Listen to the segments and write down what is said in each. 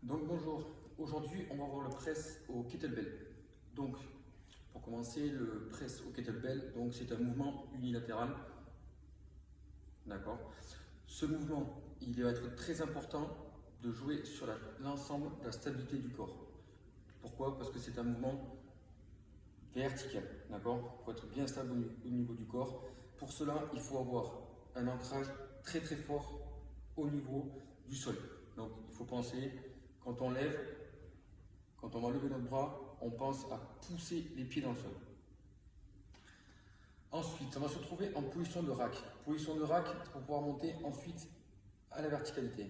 Donc bonjour, aujourd'hui on va voir le press au kettlebell. Donc pour commencer, le press au kettlebell, donc c'est un mouvement unilatéral. D'accord. Ce mouvement, il va être très important de jouer sur l'ensemble de la stabilité du corps. Pourquoi? Parce que c'est un mouvement vertical. D'accord. Il faut être bien stable au niveau du corps. Pour cela, il faut avoir un ancrage très très fort au niveau du sol. Donc il faut penser, quand on lève, quand on va lever notre bras, on pense à pousser les pieds dans le sol. Ensuite, on va se retrouver en position de rack. Position de rack pour pouvoir monter ensuite à la verticalité.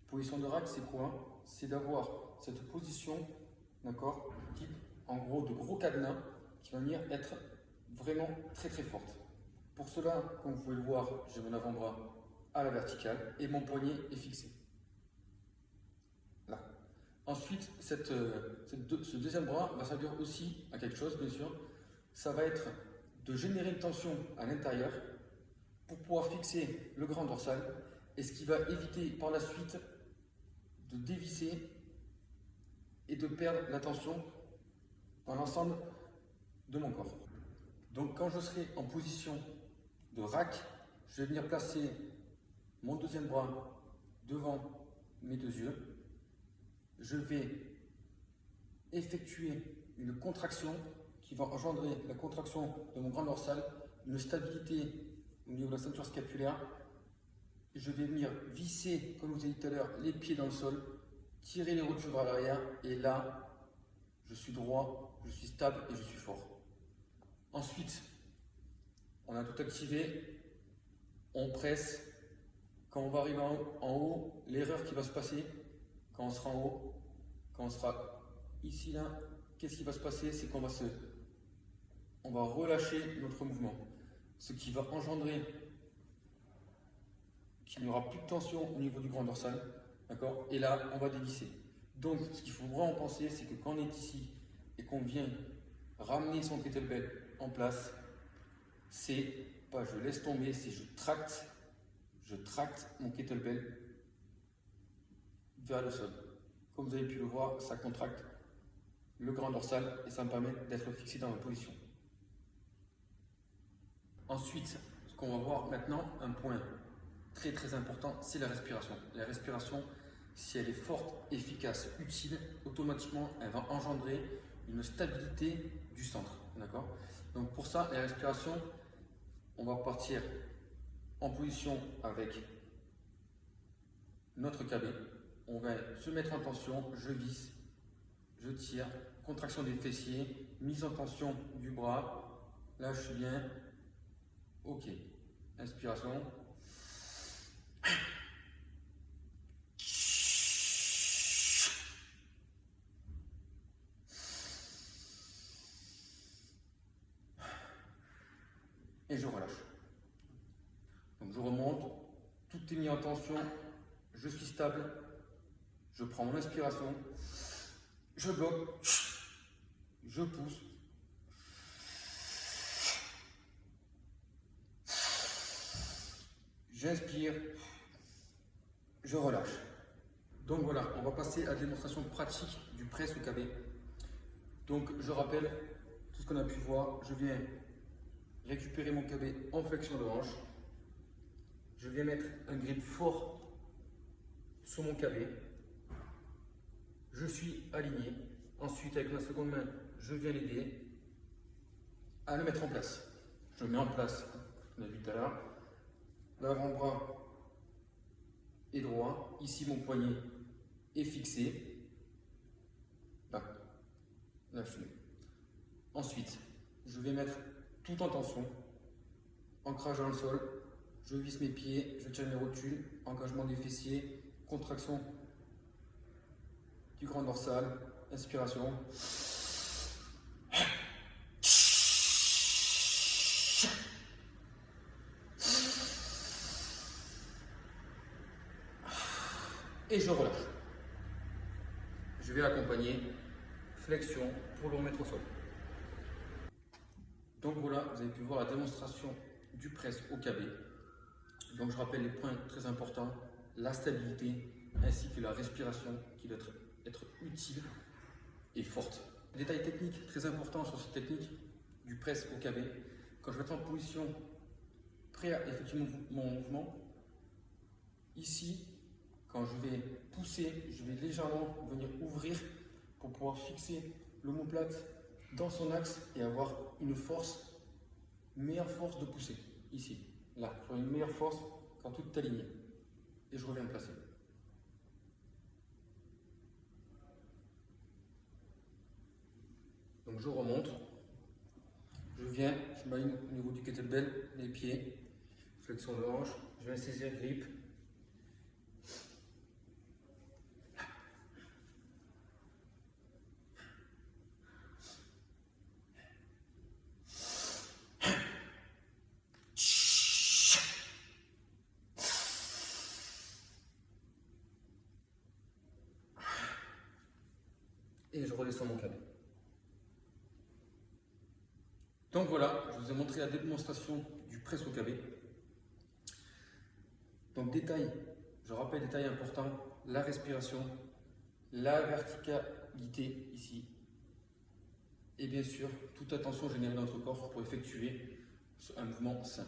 Position de rack, c'est quoi? C'est d'avoir cette position, d'accord, type en gros de gros cadenas qui va venir être vraiment très très forte. Pour cela, comme vous pouvez le voir, j'ai mon avant-bras à la verticale et mon poignet est fixé. Là. Ensuite, ce deuxième bras va servir aussi à quelque chose, bien sûr. Ça va être de générer une tension à l'intérieur pour pouvoir fixer le grand dorsal et ce qui va éviter par la suite de dévisser et de perdre la tension dans l'ensemble de mon corps. Donc quand je serai en position de rack, je vais venir placer mon deuxième bras devant mes deux yeux. Je vais effectuer une contraction qui va engendrer la contraction de mon grand dorsal, une stabilité au niveau de la ceinture scapulaire. Je vais venir visser, comme je vous ai dit tout à l'heure, les pieds dans le sol, tirer les rotules vers l'arrière et là, je suis droit, je suis stable et je suis fort. Ensuite, on a tout activé, on presse. Quand on va arriver en haut, l'erreur qui va se passer, quand on sera en haut, quand on sera ici, là, qu'est-ce qui va se passer? C'est qu'on va relâcher notre mouvement. Ce qui va engendrer qu'il n'y aura plus de tension au niveau du grand dorsal. D'accord? Et là, on va dévisser. Donc, ce qu'il faut vraiment penser, c'est que quand on est ici et qu'on vient ramener son kettlebell en place, c'est pas je laisse tomber, c'est je tracte mon kettlebell vers le sol. Comme vous avez pu le voir, ça contracte le grand dorsal et ça me permet d'être fixé dans ma position. Ensuite, ce qu'on va voir maintenant, un point très très important, c'est la respiration. La respiration, si elle est forte, efficace, utile, automatiquement, elle va engendrer une stabilité du centre. D'accord? Donc pour ça, la respiration, on va partir en position avec notre KB. On va se mettre en tension, je visse, je tire, contraction des fessiers, mise en tension du bras, là je suis bien, ok, inspiration. Et je relâche. Donc je remonte, tout est mis en tension, je suis stable, je prends mon inspiration, je bloque, je pousse, j'inspire, je relâche. Donc voilà, on va passer à la démonstration pratique du press au KB. Donc je rappelle tout ce qu'on a pu voir, je viens récupérer mon KB en flexion de hanche. Je viens mettre un grip fort sur mon KB. Je suis aligné. Ensuite, avec ma seconde main, je viens l'aider à le mettre en place. Je mets en place, on a vu tout à l'heure, l'avant-bras est droit. Ici, mon poignet est fixé. Là, là je suis. Ensuite, je vais mettre tout en tension, ancrage dans le sol, je visse mes pieds, je tire mes rotules, engagement des fessiers, contraction du grand dorsal, inspiration. Et je relâche. Je vais l'accompagner, flexion pour le remettre au sol. Donc voilà, vous avez pu voir la démonstration du press au KB. Donc je rappelle les points très importants, la stabilité ainsi que la respiration qui doit être être utile et forte. Détail technique très important sur cette technique du press au KB. Quand je vais être en position prêt à effectuer mon mouvement, ici, quand je vais pousser, je vais légèrement venir ouvrir pour pouvoir fixer l'omoplate dans son axe et avoir une meilleure force de pousser. Ici, là, j'aurai une meilleure force quand tout est aligné. Et je reviens placer. Donc je remonte, je viens, je m'aligne au niveau du kettlebell, les pieds, flexion de hanche, je viens saisir grip. Et je redescends mon câble. Donc voilà, je vous ai montré la démonstration du press au KB. Donc détail, je rappelle détail important, la respiration, la verticalité ici, et bien sûr toute attention générée dans notre corps pour effectuer un mouvement sain.